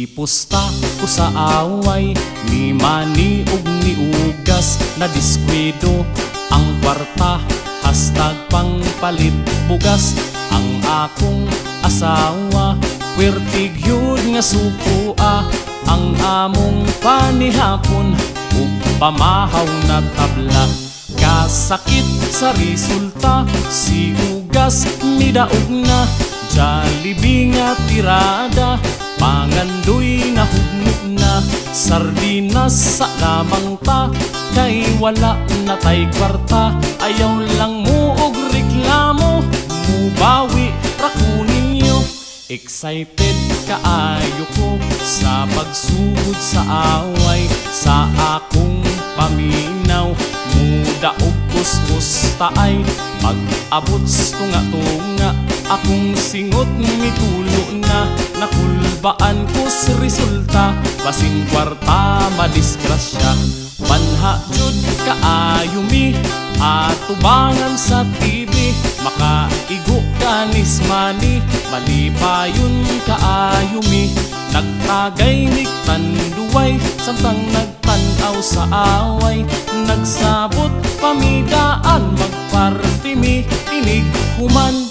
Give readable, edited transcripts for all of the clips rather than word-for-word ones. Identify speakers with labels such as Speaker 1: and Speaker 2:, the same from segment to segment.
Speaker 1: Pusta ko sa away, ni mani ug ni ugas, na diskwido ang kwarta, hastag pangpalit bugas. Ang akong asawa, puwertig yun nga supua, ang among panihapon ug pamahaw na tabla. Kasakit sa resulta, si ugas midaog na, Jollibee nga tirada, pangandoy na hugnog na. Sardinas sa lamang ta, kay wala na tay kwarta. Ayaw lang mo og reklamo, mubawi ra ko ninyo. Excited kaayo ko sa pagsugod sa away, sa akong paminaw. Muda og kuskus taay, pag-abot tunga-tunga, akong singot mitulo na. Nakulbaan ko sa resulta, basing kwarta madisgrasya. Banha jud kaayo mi, atubangan sa TV, makaigo kanis mani, malipayon kaayo mi. Nagtagay ni tanduway, samtang nagtanaw sa away. Nagsabot pamidaan, magparty mi, inig human.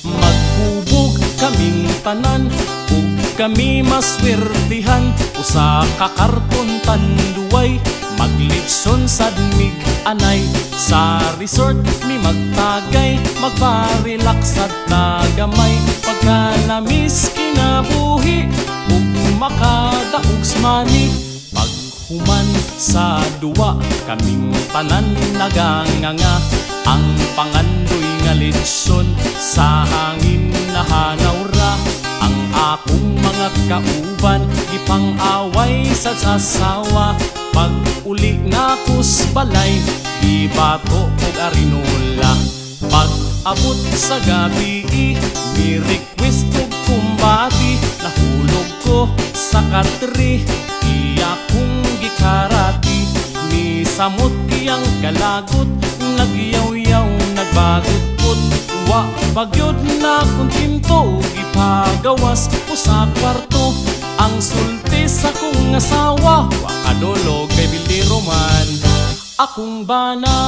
Speaker 1: Maghubog kaming tanan, ug kami maswertihan. Usa ka karton tanduway, maglitson sad mig anay. Sa resort mi magtagay, magpa-relax at nagamay. Pagkalamis kinabuhi, ug makadaogs mani. Paghuman sa duwa, kaming tanan naganganga. Ang pangandoy nga litson, sa hangin nahanaw ra. Ang akong mga kauban, gipang-away sa sasawa. Pag uli nga kus balay, di bato og arinola. Pag abot sa gabi, mi request og kumbati. Nahulog ko sa katri, iya kong gikarati. Mi samot iyang kalagot, nagyaw-yaw nagbagot-pot. Wa bagyod na kontinto, gipagawas ko sa kwarto. Ang sulti sa kong asawa, wa kadolog kay bildiro man akong bana.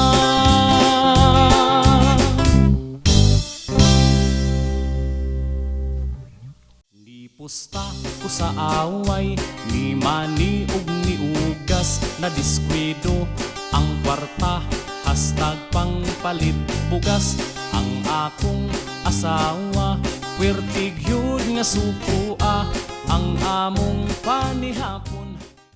Speaker 1: Ni pusta ko sa away, ni mani ug ni ugas, na diskwido ang kwarta, hastag pangpalit bugas. Ang akong asawa, puwertig yun nga supua, ang among panihapon.